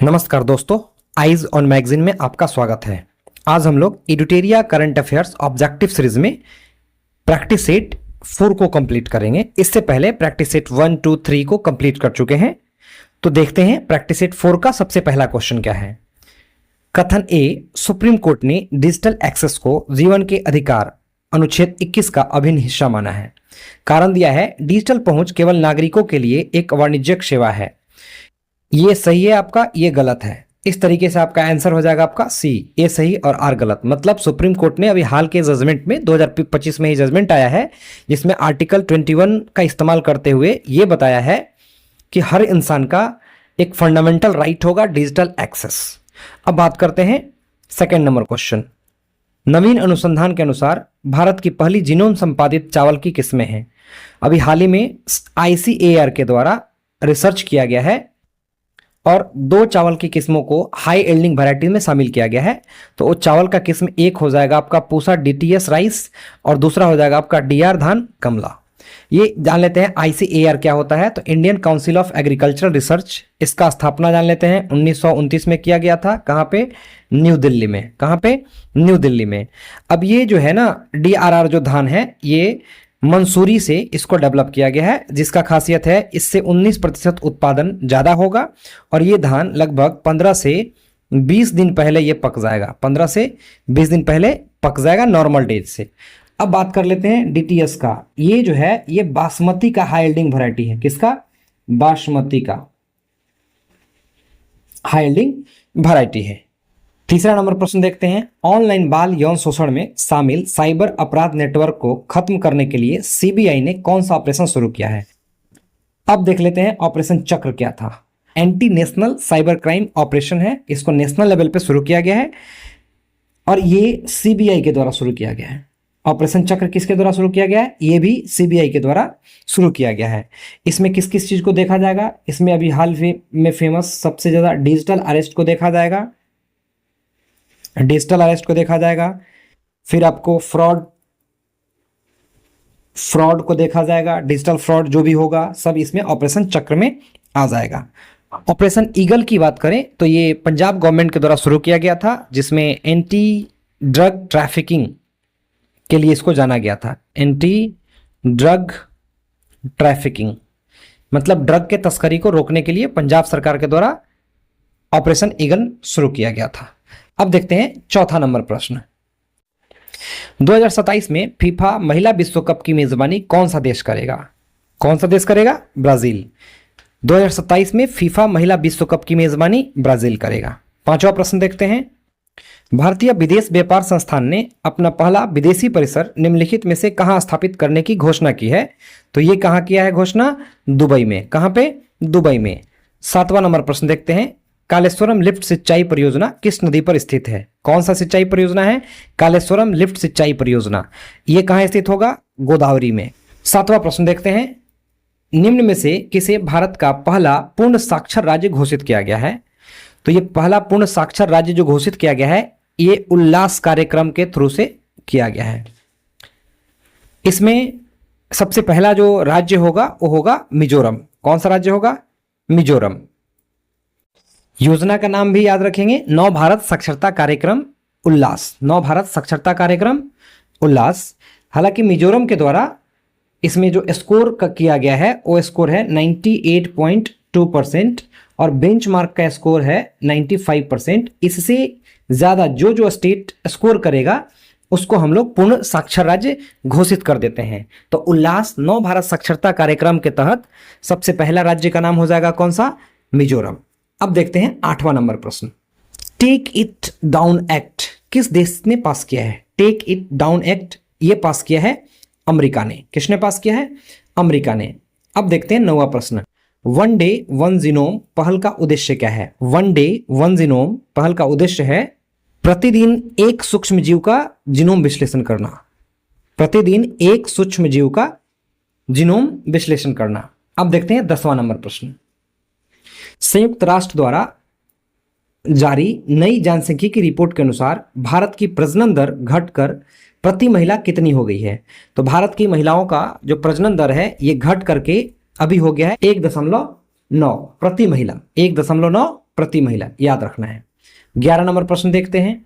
नमस्कार दोस्तों, eyes on magazine में आपका स्वागत है। आज हम लोग एडुटेरिया करंट अफेयर्स ऑब्जेक्टिव सीरीज में प्रैक्टिस सेट 4 को कंप्लीट करेंगे। इससे पहले प्रैक्टिस सेट 1, 2, 3 को कंप्लीट कर चुके हैं। तो देखते हैं प्रैक्टिस सेट 4 का सबसे पहला क्वेश्चन क्या है। कथन ए, सुप्रीम कोर्ट ने डिजिटल एक्सेस को जीवन के अधिकार अनुच्छेद 21 का अभिन्न हिस्सा माना है। कारण दिया है डिजिटल पहुंच केवल नागरिकों के लिए एक वाणिज्यिक सेवा है। ये सही है आपका, ये गलत है। इस तरीके से आपका आंसर हो जाएगा आपका सी, ए सही और आर गलत। मतलब सुप्रीम कोर्ट ने अभी हाल के जजमेंट में 2025 में ही जजमेंट आया है, जिसमें आर्टिकल 21 का इस्तेमाल करते हुए ये बताया है कि हर इंसान का एक फंडामेंटल राइट होगा डिजिटल एक्सेस। अब बात करते हैं सेकेंड नंबर क्वेश्चन। नवीन अनुसंधान के अनुसार भारत की पहली जीनोम संपादित चावल की किस्में हैं। अभी हाल ही में ICAR के द्वारा रिसर्च किया गया है और 2 चावल की किस्मों को हाई एल्डिंग वैरायटी में शामिल किया गया है। तो वो चावल का किस्म एक हो जाएगा आपका पूसा DTS राइस और दूसरा हो जाएगा आपका DR धान कमला। ये जान लेते हैं ICAR क्या होता है। तो Indian council of agricultural research, इसका स्थापना जान लेते हैं 1929 में किया गया था। कहाँ पे? न्यू दिल्ली में। कहाँ पे? न्यू दिल्ली में। अब ये जो है ना DRR जो धान है, ये मंसूरी से इसको डेवलप किया गया है, जिसका खासियत है इससे 19% उत्पादन ज़्यादा होगा और ये धान लगभग 15 से 20 दिन पहले ये पक जाएगा। 15 से 20 दिन पहले पक जाएगा नॉर्मल डेज से। अब बात कर लेते हैं DTS का। ये जो है ये बासमती का हाई एल्डिंग वैरायटी है। किसका? बासमती का हाई एल्डिंग वैरायटी है। तीसरा नंबर प्रश्न देखते हैं। ऑनलाइन बाल यौन शोषण में शामिल साइबर अपराध नेटवर्क को खत्म करने के लिए CBI ने कौन सा ऑपरेशन शुरू किया है? अब देख लेते हैं ऑपरेशन चक्र क्या था। Anti national cyber crime operation है। इसको नेशनल लेवल पे शुरू किया गया है और ये CBI के द्वारा शुरू किया गया है। ऑपरेशन चक्र किसके द्वारा शुरू किया गया है? ये भी CBI के द्वारा शुरू किया गया है। इसमें किस किस चीज को देखा जाएगा? इसमें अभी हाल में फेमस सबसे ज्यादा डिजिटल अरेस्ट को देखा जाएगा। डिजिटल अरेस्ट को देखा जाएगा। फिर आपको फ्रॉड को देखा जाएगा। डिजिटल फ्रॉड जो भी होगा सब इसमें ऑपरेशन चक्र में आ जाएगा। ऑपरेशन ईगल की बात करें तो ये पंजाब गवर्नमेंट के द्वारा शुरू किया गया था, जिसमें एंटी ड्रग ट्रैफिकिंग के लिए इसको जाना गया था। एंटी ड्रग ट्रैफिकिंग मतलब ड्रग के तस्करी को रोकने के लिए पंजाब सरकार के द्वारा ऑपरेशन ईगल शुरू किया गया था। अब देखते हैं चौथा नंबर प्रश्न। 2027 में फीफा महिला विश्व कप की मेजबानी कौन सा देश करेगा? कौन सा देश करेगा? ब्राजील। 2027 में फीफा महिला विश्व कप की मेजबानी ब्राजील करेगा। पांचवा प्रश्न देखते हैं। भारतीय विदेश व्यापार संस्थान ने अपना पहला विदेशी परिसर निम्नलिखित में से कहां स्थापित करने की घोषणा की है? तो ये कहां किया है घोषणा? दुबई में। कहां पे? दुबई में। सातवां नंबर प्रश्न देखते हैं। कालेश्वरम लिफ्ट सिंचाई परियोजना किस नदी पर स्थित है? कौन सा सिंचाई परियोजना है? कालेश्वरम लिफ्ट सिंचाई परियोजना। यह कहां स्थित होगा? गोदावरी में। सातवां प्रश्न देखते हैं। निम्न में से किसे भारत का पहला पूर्ण साक्षर राज्य घोषित किया गया है? तो ये पहला पूर्ण साक्षर राज्य जो घोषित किया गया है ये उल्लास कार्यक्रम के थ्रू से किया गया है। इसमें सबसे पहला जो राज्य होगा वो होगा मिजोरम। कौन सा राज्य होगा? मिजोरम। योजना का नाम भी याद रखेंगे, नव भारत साक्षरता कार्यक्रम उल्लास। नव भारत साक्षरता कार्यक्रम उल्लास। हालांकि मिजोरम के द्वारा इसमें जो स्कोर किया गया है वो स्कोर है 98.2% और बेंचमार्क का स्कोर है 95%। इससे ज़्यादा जो स्टेट स्कोर करेगा उसको हम लोग पूर्ण साक्षर राज्य घोषित कर देते हैं। तो उल्लास नव भारत साक्षरता कार्यक्रम के तहत सबसे पहला राज्य का नाम हो जाएगा कौन सा? मिजोरम। अब देखते हैं आठवां नंबर प्रश्न। टेक इट डाउन एक्ट किस देश ने पास किया है? टेक इट डाउन एक्ट ये पास किया है अमेरिका ने। किसने पास किया है? अमेरिका ने। अब देखते हैं नौवां प्रश्न। वन डे वन जीनोम पहल का उद्देश्य क्या है? वन डे वन जीनोम पहल का उद्देश्य है प्रतिदिन एक सूक्ष्म जीव का जीनोम विश्लेषण करना। प्रतिदिन एक सूक्ष्म जीव का जीनोम विश्लेषण करना। अब देखते हैं 10वां नंबर प्रश्न। संयुक्त राष्ट्र द्वारा जारी नई जनसांख्यिकी की रिपोर्ट के अनुसार भारत की प्रजनन दर घटकर प्रति महिला कितनी हो गई है? तो भारत की महिलाओं का जो प्रजनन दर है ये घट करके अभी हो गया है 1.9 प्रति महिला। 1.9 प्रति महिला, याद रखना है। 11 नंबर प्रश्न देखते हैं।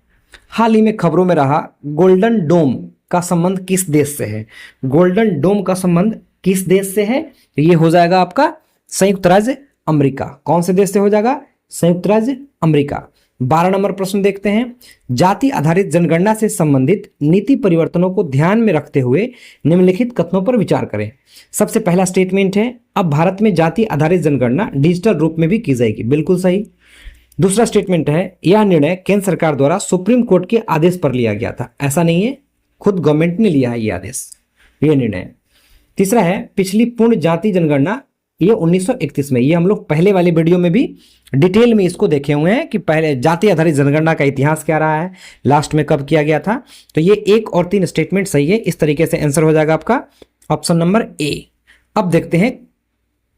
हाल ही में खबरों में रहा गोल्डन डोम का संबंध किस देश से है? गोल्डन डोम का संबंध किस देश से है? तो ये हो जाएगा आपका संयुक्त राज्य अमेरिका। कौन से देश से हो जाएगा? संयुक्त राज्य अमेरिका। 12 नंबर प्रश्न देखते हैं। जाति आधारित जनगणना से संबंधित नीति परिवर्तनों को ध्यान में रखते हुए निम्नलिखित कथनों पर विचार करें। सबसे पहला स्टेटमेंट है, अब भारत में जाति आधारित जनगणना डिजिटल रूप में भी की जाएगी। बिल्कुल सही। दूसरा स्टेटमेंट है, यह निर्णय केंद्र सरकार द्वारा सुप्रीम कोर्ट के आदेश पर लिया गया था। ऐसा नहीं है, खुद गवर्नमेंट ने लिया है ये आदेश, ये निर्णय। तीसरा है, पिछली पूर्ण जाति जनगणना ये 1931 में, ये हम लोग पहले वाले वीडियो में भी डिटेल में इसको देखे हुए हैं कि पहले जाति आधारित जनगणना का इतिहास क्या रहा है, लास्ट में कब किया गया था। तो ये 1 और 3 स्टेटमेंट सही है। इस तरीके से आंसर हो जाएगा आपका ऑप्शन नंबर ए। अब देखते हैं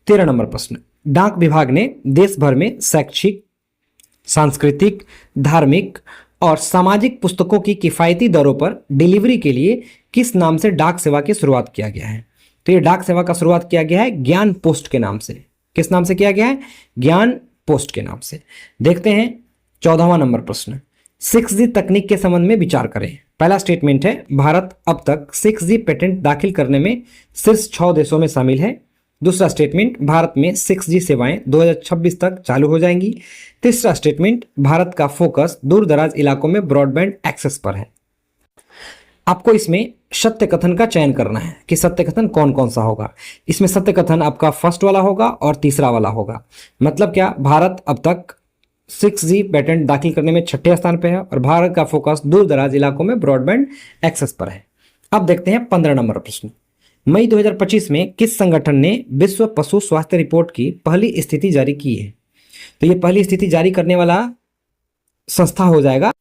13 नंबर प्रश्न। डाक विभाग ने देश भर में शैक्षिक, सांस्कृतिक, धार्मिक और सामाजिक पुस्तकों की किफायती दरों पर डिलीवरी के लिए किस नाम से डाक सेवा की शुरुआत किया गया है? तो ये डाक सेवा का शुरुआत किया गया है ज्ञान पोस्ट के नाम से। किस नाम से किया गया है? ज्ञान पोस्ट के नाम से। देखते हैं 14वां नंबर प्रश्न। 6G तकनीक के संबंध में विचार करें। पहला स्टेटमेंट है, भारत अब तक 6G पेटेंट दाखिल करने में शीर्ष 6 देशों में शामिल है। दूसरा स्टेटमेंट, भारत में 6G सेवाएं 2026 तक चालू हो जाएंगी। तीसरा स्टेटमेंट, भारत का फोकस दूर दराज इलाकों में ब्रॉडबैंड एक्सेस पर है। आपको इसमें सत्य कथन का चयन करना है कि सत्य कथन कौन कौन सा होगा। इसमें सत्य कथन आपका फर्स्ट वाला होगा और तीसरा वाला होगा। मतलब क्या? भारत अब तक 6G पेटेंट दाखिल करने में 6ठे स्थान पे है और भारत का फोकस दूर दराज इलाकों में ब्रॉडबैंड एक्सेस पर है। अब देखते हैं 15 नंबर प्रश्न। मई 2025 में किस संगठन ने विश्व पशु स्वास्थ्य रिपोर्ट की पहली स्थिति जारी की है? तो ये पहली स्थिति जारी करने वाला संस्था हो जाएगा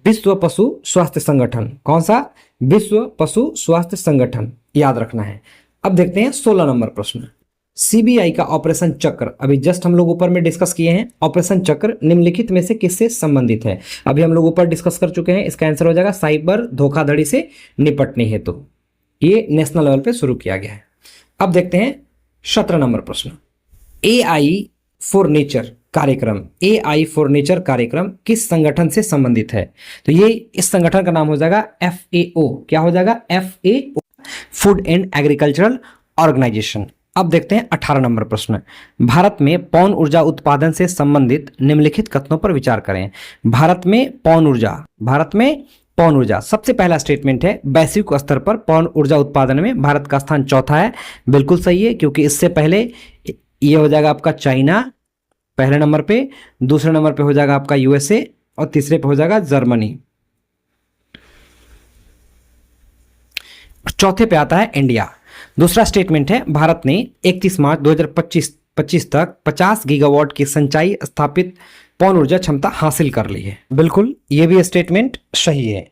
विश्व पशु स्वास्थ्य संगठन। कौन सा? विश्व पशु स्वास्थ्य संगठन, याद रखना है। अब देखते हैं 16 नंबर प्रश्न। सीबीआई का ऑपरेशन चक्र, अभी जस्ट हम लोग ऊपर में डिस्कस किए हैं। ऑपरेशन चक्र निम्नलिखित में से किससे संबंधित है? अभी हम लोग ऊपर डिस्कस कर चुके हैं। इसका आंसर हो जाएगा साइबर धोखाधड़ी से निपटने हेतु। ये नेशनल लेवल पे शुरू किया गया है। अब देखते हैं 17 नंबर प्रश्न। AI फॉर नेचर कार्यक्रम, AI फॉर नेचर कार्यक्रम किस संगठन से संबंधित है? तो ये इस संगठन का नाम हो जाएगा FAO। क्या हो जाएगा? FAO, food and agricultural organisation. अब देखते हैं 18 नंबर प्रश्न। भारत में पवन ऊर्जा उत्पादन से संबंधित निम्नलिखित कथनों पर विचार करें। भारत में पवन ऊर्जा, सबसे पहला स्टेटमेंट है, वैश्विक स्तर पर पवन ऊर्जा उत्पादन में भारत का स्थान चौथा है। बिल्कुल सही है, क्योंकि इससे पहले ये हो जाएगा आपका चाइना पहले नंबर पे, दूसरे नंबर पे हो जाएगा आपका USA और तीसरे पे हो जाएगा जर्मनी, चौथे पे आता है इंडिया। दूसरा स्टेटमेंट है, भारत ने 31 मार्च 2025 तक 50 गीगावाट की संचाई स्थापित पवन ऊर्जा क्षमता हासिल कर ली है। बिल्कुल, ये भी स्टेटमेंट सही है।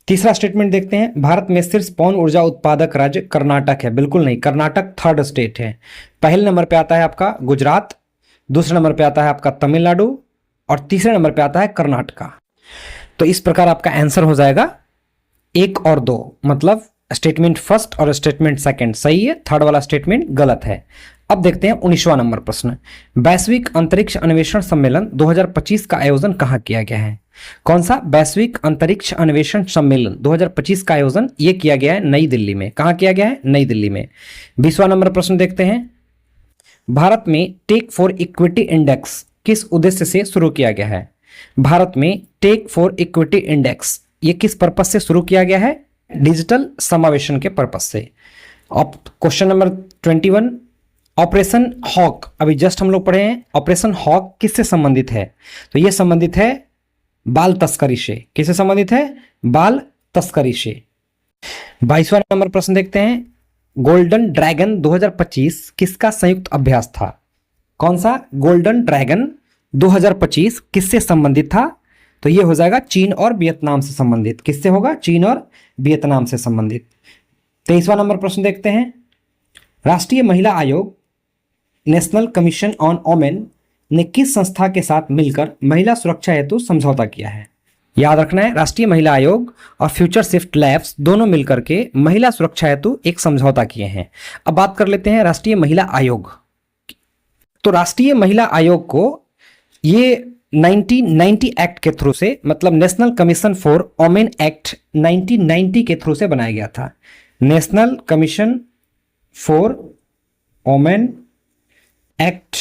तीसरा स्टेटमेंट देखते हैं, भारत में शीर्ष पवन ऊर्जा उत्पादक राज्य कर्नाटक है। बिल्कुल नहीं, कर्नाटक 3rd स्टेट है। पहले नंबर पे आता है आपका गुजरात, दूसरे नंबर पे आता है आपका तमिलनाडु और तीसरे नंबर पे आता है कर्नाटका। तो इस प्रकार आपका आंसर हो जाएगा 1 और 2, मतलब स्टेटमेंट फर्स्ट और स्टेटमेंट सेकंड सही है, थर्ड वाला स्टेटमेंट गलत है। अब देखते हैं 19वां नंबर प्रश्न। वैश्विक अंतरिक्ष अन्वेषण सम्मेलन 2025 का आयोजन कहाँ किया गया है? कौन सा? वैश्विक अंतरिक्ष अन्वेषण सम्मेलन 2025 का आयोजन ये किया गया है नई दिल्ली में। कहाँ किया गया है? नई दिल्ली में। 20वां नंबर प्रश्न देखते हैं। भारत में टेक फॉर इक्विटी इंडेक्स किस उद्देश्य से शुरू किया गया है? भारत में टेक फॉर इक्विटी इंडेक्स ये किस पर्पस से शुरू किया गया है? डिजिटल समावेशन के पर्पस से। अब क्वेश्चन नंबर 21, ऑपरेशन हॉक, अभी जस्ट हम लोग पढ़े हैं। ऑपरेशन हॉक किससे संबंधित है? तो यह संबंधित है बाल तस्करी से। किससे संबंधित है? बाल तस्करी से। 22वां नंबर प्रश्न देखते हैं। गोल्डन ड्रैगन 2025 किसका संयुक्त अभ्यास था? कौन सा? गोल्डन ड्रैगन 2025 किससे संबंधित था? तो यह हो जाएगा चीन और वियतनाम से संबंधित। किससे होगा? चीन और वियतनाम से संबंधित। 23वां नंबर प्रश्न देखते हैं। राष्ट्रीय महिला आयोग नेशनल कमीशन ऑन वुमेन ने किस संस्था के साथ मिलकर महिला सुरक्षा हेतु समझौता किया है? याद रखना है, राष्ट्रीय महिला आयोग और फ्यूचर शिफ्ट लैब्स दोनों मिलकर के महिला सुरक्षा हेतु एक समझौता किए हैं। अब बात कर लेते हैं राष्ट्रीय महिला आयोग। तो राष्ट्रीय महिला आयोग को ये 1990 एक्ट के थ्रू से, मतलब national commission for women act 1990 के थ्रू से बनाया गया था। National commission for women act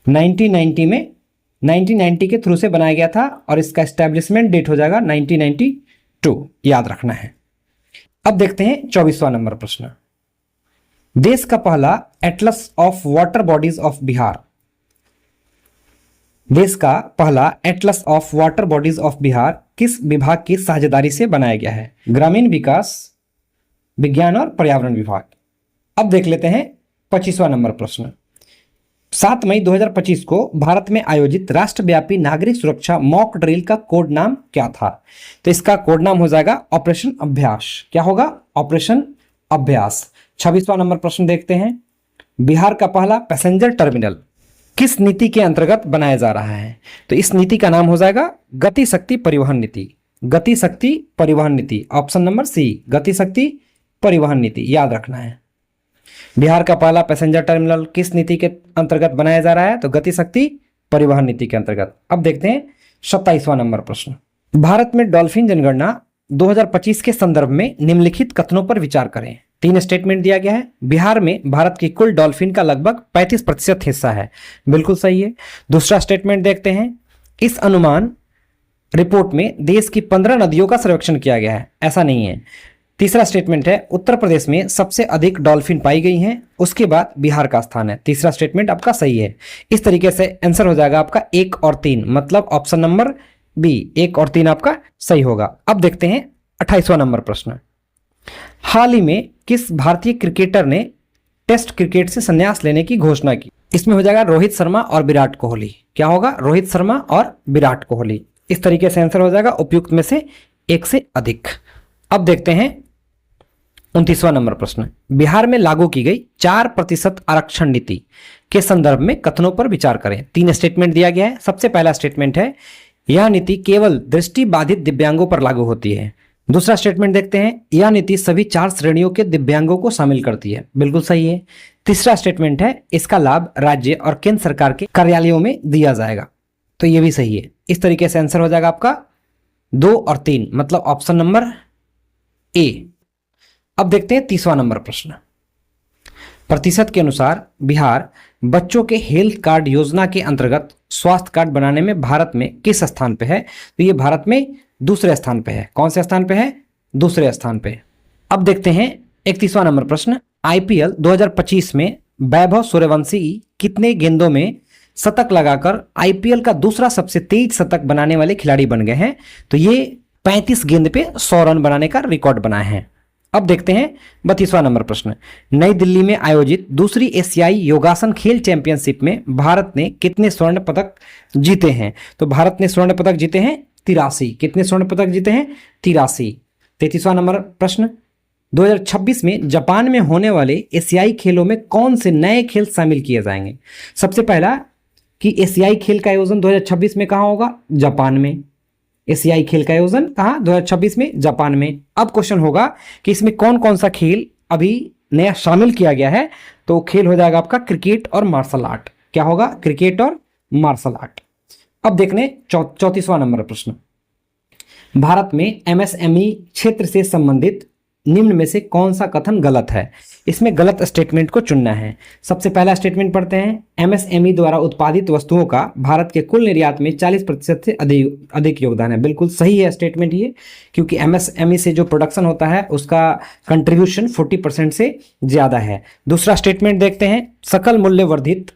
1990 के थ्रू से बनाया गया था और इसका एस्टेब्लिशमेंट डेट हो जाएगा 1992, याद रखना है। अब देखते हैं 24वां नंबर प्रश्न। देश का पहला Atlas of water bodies of Bihar, देश का पहला Atlas of water bodies of Bihar किस विभाग की साझेदारी से बनाया गया है? ग्रामीण विकास, विज्ञान और पर्यावरण विभाग। अब देख लेते हैं 25वां नंबर प्रश्न। 7 मई 2025 को भारत में आयोजित राष्ट्रव्यापी नागरिक सुरक्षा मॉक ड्रिल का कोड नाम क्या था? तो इसका कोड नाम हो जाएगा ऑपरेशन अभ्यास। क्या होगा? ऑपरेशन अभ्यास। 26वां नंबर प्रश्न देखते हैं। बिहार का पहला पैसेंजर टर्मिनल किस नीति के अंतर्गत बनाया जा रहा है? तो इस नीति का नाम हो जाएगा गति शक्ति परिवहन नीति। गति शक्ति परिवहन नीति, ऑप्शन नंबर सी, गति शक्ति परिवहन नीति, याद रखना है। बिहार का पहला पैसेंजर टर्मिनल किस नीति के अंतर्गत बनाया जा रहा है? तो गति शक्ति परिवहन नीति के अंतर्गत। अब देखते हैं 27वां नंबर प्रश्न। भारत में डॉल्फिन जनगणना 2025 के संदर्भ में निम्नलिखित कथनों पर विचार करें। 3 स्टेटमेंट दिया गया है। बिहार में भारत की कुल डॉल्फिन का लगभग 35% हिस्सा है, बिल्कुल सही है। दूसरा स्टेटमेंट देखते हैं। इस अनुमान रिपोर्ट में देश की 15 नदियों का सर्वेक्षण किया गया है, ऐसा नहीं है। तीसरा स्टेटमेंट है उत्तर प्रदेश में सबसे अधिक डॉल्फिन पाई गई हैं, उसके बाद बिहार का स्थान है। तीसरा स्टेटमेंट आपका सही है। इस तरीके से आंसर हो जाएगा आपका 1 और 3, मतलब ऑप्शन नंबर बी 1 और 3 आपका सही होगा। अब देखते हैं 28वां नंबर प्रश्न। हाल ही में किस भारतीय क्रिकेटर ने टेस्ट क्रिकेट से संन्यास लेने की घोषणा की? इसमें हो जाएगा रोहित शर्मा और विराट कोहली। क्या होगा? रोहित शर्मा और विराट कोहली। इस तरीके से आंसर हो जाएगा उपयुक्त में से एक से अधिक। अब देखते हैं 29वां नंबर प्रश्न। बिहार में लागू की गई 4% आरक्षण नीति के संदर्भ में कथनों पर विचार करें। 3 स्टेटमेंट दिया गया है। सबसे पहला स्टेटमेंट है यह नीति केवल दृष्टि बाधित दिव्यांगों पर लागू होती है। दूसरा स्टेटमेंट देखते हैं, यह नीति सभी 4 श्रेणियों के दिव्यांगों को शामिल करती है, बिल्कुल सही है। तीसरा स्टेटमेंट है इसका लाभ राज्य और केंद्र सरकार के कार्यालयों में दिया जाएगा, तो यह भी सही है। इस तरीके से आंसर हो जाएगा आपका 2 और 3, मतलब ऑप्शन नंबर ए। अब देखते हैं 30वां नंबर प्रश्न। प्रतिशत के अनुसार बिहार बच्चों के हेल्थ कार्ड योजना के अंतर्गत स्वास्थ्य कार्ड बनाने में भारत में किस स्थान पे है? तो ये भारत में दूसरे स्थान पे है। कौन से स्थान पे है? दूसरे स्थान पे। अब देखते हैं 31वां नंबर प्रश्न। आईपीएल 2025 में वैभव सूर्यवंशी कितने गेंदों में शतक लगाकर आईपीएल का दूसरा सबसे तेज शतक बनाने वाले खिलाड़ी बन गए हैं? तो ये 35 गेंद पे 100 रन बनाने का रिकॉर्ड बनाए हैं। अब देखते हैं 32वां नंबर प्रश्न। नई दिल्ली में आयोजित दूसरी एशियाई योगासन खेल चैंपियनशिप में भारत ने कितने स्वर्ण पदक जीते हैं? तो भारत ने स्वर्ण पदक जीते हैं 83। कितने स्वर्ण पदक जीते हैं? 83। 33वां नंबर प्रश्न। 2026 में जापान में होने वाले एशियाई खेलों में कौन से नए खेल शामिल किए जाएंगे? सबसे पहला कि एशियाई खेल का आयोजन 2026 में कहाँ होगा? जापान में। एशियाई खेल का आयोजन कहाँ? 2026 में जापान में। अब क्वेश्चन होगा कि इसमें कौन कौन सा खेल अभी नया शामिल किया गया है? तो खेल हो जाएगा आपका क्रिकेट और मार्शल आर्ट। क्या होगा? क्रिकेट और मार्शल आर्ट। अब देखने 34वां नंबर प्रश्न। भारत में एमएसएमई क्षेत्र से संबंधित निम्न में से कौन सा कथन गलत है? इसमें गलत स्टेटमेंट को चुनना है। सबसे पहला स्टेटमेंट पढ़ते हैं। एमएसएमई द्वारा उत्पादित वस्तुओं का भारत के कुल निर्यात में 40% से अधिक योगदान है। बिल्कुल सही है स्टेटमेंट ये, क्योंकि एमएसएमई से जो प्रोडक्शन होता है उसका कंट्रीब्यूशन 40% से ज्यादा है। दूसरा स्टेटमेंट देखते हैं। सकल मूल्य वर्धित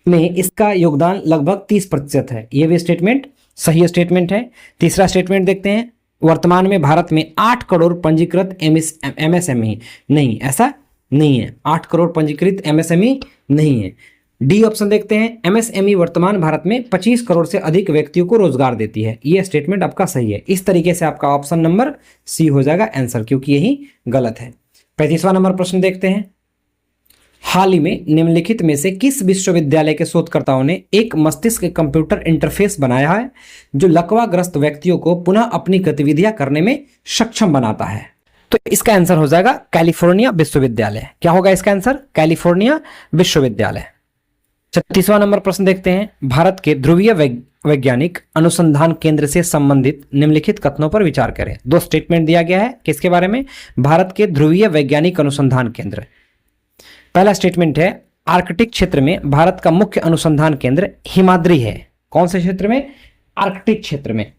में इसका योगदान लगभग 30% है। ये भी स्टेटमेंट सही स्टेटमेंट है। तीसरा स्टेटमेंट देखते हैं। वर्तमान में भारत में 8 करोड़ पंजीकृत एमएसएमई नहीं, ऐसा नहीं है। 8 करोड़ पंजीकृत एमएसएमई नहीं है। डी ऑप्शन देखते हैं। एमएसएमई वर्तमान भारत में 25 करोड़ से अधिक व्यक्तियों को रोजगार देती है। यह स्टेटमेंट आपका सही है। इस तरीके से आपका ऑप्शन नंबर सी हो जाएगा आंसर, क्योंकि यही गलत है। 35वां नंबर प्रश्न देखते हैं। हाल ही में निम्नलिखित में से किस विश्वविद्यालय के शोधकर्ताओं ने एक मस्तिष्क कंप्यूटर इंटरफेस बनाया है जो लकवाग्रस्त व्यक्तियों को पुनः अपनी गतिविधियां करने में सक्षम बनाता है? तो इसका आंसर हो जाएगा कैलिफोर्निया विश्वविद्यालय। क्या होगा इसका आंसर? कैलिफोर्निया विश्वविद्यालय। 36वां नंबर प्रश्न देखते हैं, भारत के ध्रुवीय वैज्ञानिक अनुसंधान केंद्र से संबंधित निम्नलिखित कथनों पर विचार करें। दो स्टेटमेंट दिया गया है किसके बारे में, भारत के ध्रुवीय वैज्ञानिक अनुसंधान केंद्र। पहला स्टेटमेंट है, आर्कटिक क्षेत्र में भारत का मुख्य अनुसंधान केंद्र हिमाद्री है। कौन से क्षेत्र में, आर्कटिक क्षेत्र में।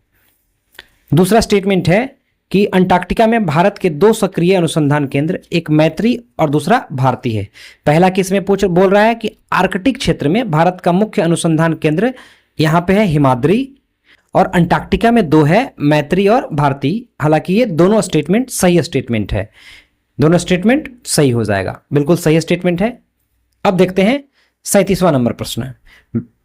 दूसरा स्टेटमेंट है कि अंटार्कटिका में भारत के दो सक्रिय अनुसंधान केंद्र, एक मैत्री और दूसरा भारती है। पहला किस में बोल रहा है कि आर्कटिक क्षेत्र में भारत का मुख्य अनुसंधान केंद्र यहां पे है हिमाद्री, और अंटार्कटिका में दो है, मैत्री और भारती। हालांकि ये दोनों स्टेटमेंट सही स्टेटमेंट है, दोनों स्टेटमेंट सही हो जाएगा, बिल्कुल सही स्टेटमेंट है। अब देखते हैं 37वां नंबर प्रश्न।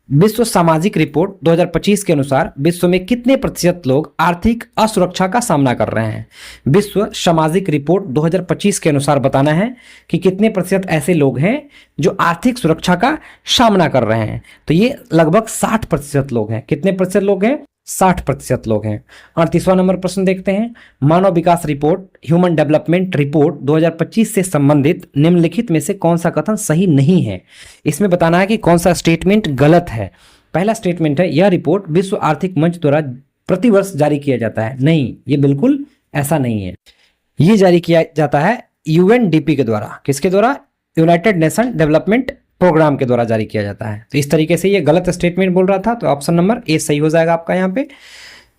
विश्व सामाजिक रिपोर्ट 2025 के अनुसार विश्व में कितने प्रतिशत लोग आर्थिक असुरक्षा का सामना कर रहे हैं। विश्व सामाजिक रिपोर्ट 2025 के अनुसार बताना है कि कितने प्रतिशत ऐसे लोग हैं जो आर्थिक सुरक्षा का सामना कर रहे हैं। तो ये लगभग 60% लोग हैं। कितने प्रतिशत लोग हैं, 60% लोग हैं। 38वां नंबर प्रश्न देखते हैं, मानव विकास रिपोर्ट ह्यूमन डेवलपमेंट रिपोर्ट 2025 से संबंधित निम्नलिखित में से कौन सा कथन सही नहीं है। इसमें बताना है कि कौन सा स्टेटमेंट गलत है। पहला स्टेटमेंट है, यह रिपोर्ट विश्व आर्थिक मंच द्वारा प्रतिवर्ष जारी किया जाता है। नहीं, ये बिल्कुल ऐसा नहीं है। ये जारी किया जाता है यूएनडीपी के द्वारा। किसके द्वारा, यूनाइटेड नेशन डेवलपमेंट प्रोग्राम के द्वारा जारी किया जाता है। तो इस तरीके से ये गलत स्टेटमेंट बोल रहा था, तो ऑप्शन नंबर ए सही हो जाएगा आपका। यहाँ पे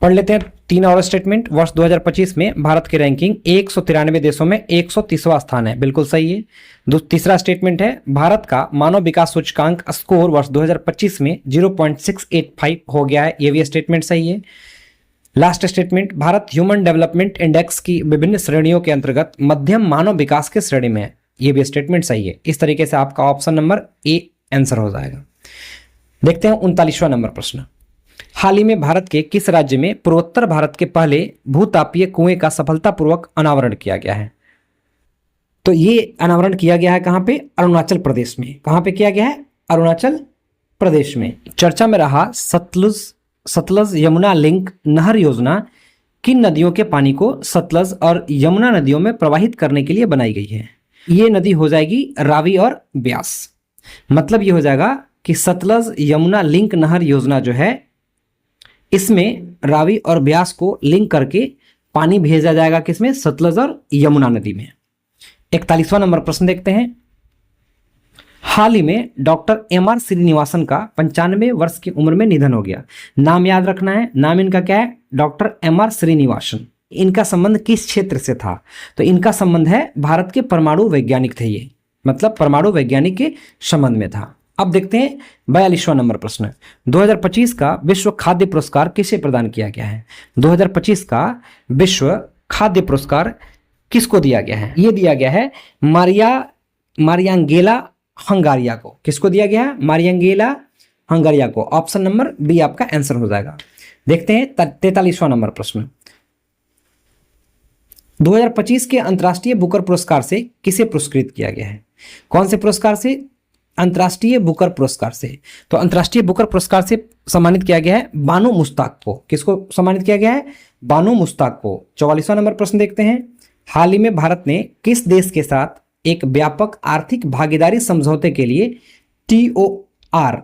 पढ़ लेते हैं 3 और स्टेटमेंट। वर्ष 2025 में भारत की रैंकिंग 193 देशों में 130वां स्थान है, बिल्कुल सही है। तीसरा स्टेटमेंट है, भारत का मानव विकास सूचकांक स्कोर वर्ष 2025 में 0.685 हो गया है, ये भी स्टेटमेंट सही है। Last statement, Bharat human development index की विभिन्न श्रेणियों के अंतर्गत मध्यम मानव विकास के श्रेणी में है, ये भी स्टेटमेंट सही है। इस तरीके से आपका ऑप्शन नंबर ए आंसर हो जाएगा। देखते हैं 39वां नंबर प्रश्न। हाल ही में भारत के किस राज्य में पूर्वोत्तर भारत के पहले भूतापीय कुएं का सफलतापूर्वक अनावरण किया गया है। तो ये अनावरण किया गया है कहां पे, अरुणाचल प्रदेश में। कहां पे किया गया है, अरुणाचल प्रदेश में। चर्चा में रहा सतलज यमुना लिंक नहर योजना किन नदियों के पानी को सतलज और यमुना नदियों में प्रवाहित करने के लिए बनाई गई है। ये नदी हो जाएगी रावी और ब्यास। मतलब ये हो जाएगा कि सतलज यमुना लिंक नहर योजना जो है, इसमें रावी और ब्यास को लिंक करके पानी भेजा जाएगा किसमें, सतलज और यमुना नदी में। 41वां नंबर प्रश्न देखते हैं। हाल ही में डॉक्टर एमआर श्रीनिवासन का 95 वर्ष की उम्र में निधन हो गया। नाम याद रखना है, नाम इनका क्या है, डॉक्टर एमआर श्रीनिवासन। इनका संबंध किस क्षेत्र से था, तो इनका संबंध है भारत के परमाणु वैज्ञानिक थे ये, मतलब परमाणु वैज्ञानिक के संबंध में था। अब देखते हैं 42वां नंबर प्रश्न। 2025 का विश्व खाद्य पुरस्कार किसे प्रदान किया गया है। 2025 का विश्व खाद्य पुरस्कार किसको दिया गया है, ये दिया गया है मारियांगेला हंगारिया को। किसको दिया गया है, मारियांगेला हंगारिया को। ऑप्शन नंबर बी आपका आंसर हो जाएगा। देखते हैं 43वां नंबर प्रश्न। 2025 के अंतर्राष्ट्रीय बुकर पुरस्कार से किसे पुरस्कृत किया गया है। कौन से पुरस्कार से, अंतर्राष्ट्रीय बुकर पुरस्कार से। तो अंतर्राष्ट्रीय बुकर पुरस्कार से सम्मानित किया गया है बानो मुश्ताक को। किसको सम्मानित किया गया है, बानो मुश्ताक को। 44वां नंबर प्रश्न देखते हैं। हाल ही में भारत ने किस देश के साथ एक व्यापक आर्थिक भागीदारी समझौते के लिए TOR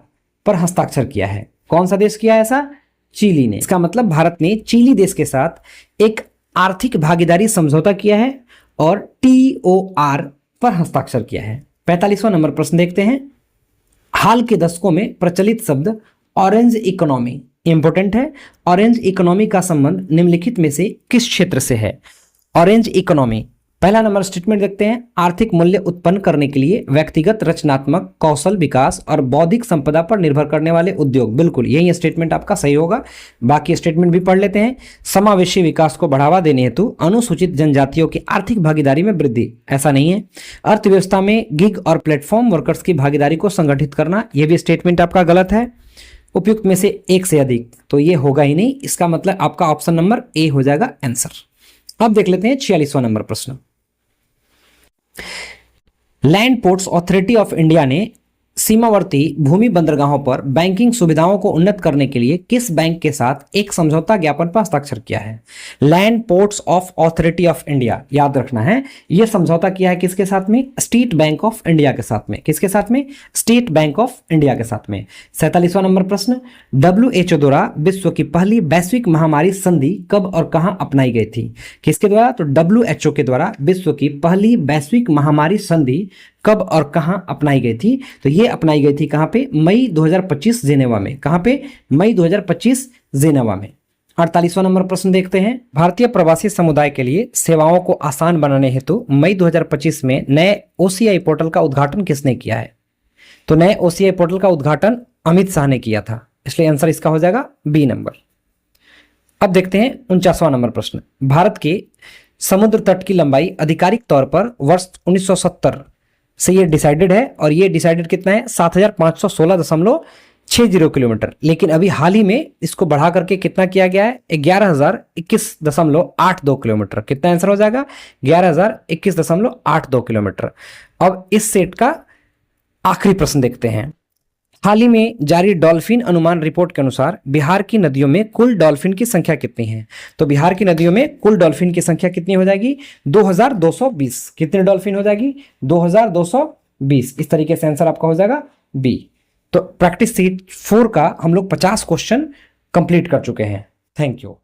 पर हस्ताक्षर किया है। कौन सा देश किया है ऐसा, चिली ने। इसका मतलब भारत ने चिली देश के साथ एक आर्थिक भागीदारी समझौता किया है और TOR पर हस्ताक्षर किया है। 45वां नंबर प्रश्न देखते हैं। हाल के दशकों में प्रचलित शब्द ऑरेंज इकोनॉमी इंपोर्टेंट है। ऑरेंज इकोनॉमी का संबंध निम्नलिखित में से किस क्षेत्र से है। ऑरेंज इकोनॉमी, पहला नंबर स्टेटमेंट देखते हैं। आर्थिक मूल्य उत्पन्न करने के लिए व्यक्तिगत रचनात्मक कौशल विकास और बौद्धिक संपदा पर निर्भर करने वाले उद्योग, बिल्कुल यही स्टेटमेंट आपका सही होगा। बाकी स्टेटमेंट भी पढ़ लेते हैं। समावेशी विकास को बढ़ावा देने हेतु अनुसूचित जनजातियों की आर्थिक भागीदारी में वृद्धि, ऐसा नहीं है। अर्थव्यवस्था में गिग और प्लेटफॉर्म वर्कर्स की भागीदारी को संगठित करना, यह भी स्टेटमेंट आपका गलत है। उपयुक्त में से एक से अधिक, तो ये होगा ही नहीं। इसका मतलब आपका ऑप्शन नंबर ए हो जाएगा आंसर। अब देख लेते हैं 46वां नंबर प्रश्न। Land ports authority of India ने सीमावर्ती भूमि बंदरगाहों पर बैंकिंग सुविधाओं को उन्नत करने के लिए किस बैंक के साथ एक समझौता ज्ञापन पर हस्ताक्षर किया है? Land ports of authority of India, याद रखना है, यह समझौता किया है किसके साथ में? स्टेट बैंक ऑफ इंडिया के साथ में। किसके साथ में? स्टेट बैंक ऑफ इंडिया के साथ में। 47वां नंबर प्रश्न, WHO द्वारा विश्व की पहली वैश्विक महामारी संधि कब और कहां अपनाई गई थी? किसके द्वारा? तो WHO के द्वारा विश्व की पहली वैश्विक महामारी संधि कब और कहां अपनाई गई थी? तो ये अपनाई गई थी कहां पे? मई 2025 जेनेवा में। कहां पे? मई 2025 जेनेवा में। 48वां नंबर प्रश्न देखते हैं, भारतीय प्रवासी समुदाय के लिए सेवाओं को आसान बनाने हेतु मई 2025 में नए OCI पोर्टल का उद्घाटन किसने किया है? तो नए OCI पोर्टल का उद्घाटन अमित शाह ने किया था, इसलिए आंसर इसका हो जाएगा बी नंबर। अब देखते हैं 49वां नंबर प्रश्न, भारत के समुद्र तट की लंबाई आधिकारिक तौर पर वर्ष 1970 से ये डिसाइडेड है, और ये डिसाइडेड कितना है? 7516.60 किलोमीटर। लेकिन अभी हाल ही में इसको बढ़ा करके कितना किया गया है? 11021.82 किलोमीटर। कितना आंसर हो जाएगा? 11021.82 किलोमीटर। अब इस सेट का आखिरी प्रश्न देखते हैं, हाल ही में जारी डॉल्फिन अनुमान रिपोर्ट के अनुसार बिहार की नदियों में कुल डॉल्फिन की संख्या कितनी है? तो बिहार की नदियों में कुल डॉल्फिन की संख्या कितनी हो जाएगी? 2220। कितनी डॉल्फिन हो जाएगी? 2220। इस तरीके से आंसर आपका हो जाएगा बी। तो प्रैक्टिस सीट 4 का हम लोग 50 क्वेश्चन कंप्लीट कर चुके हैं। Thank you.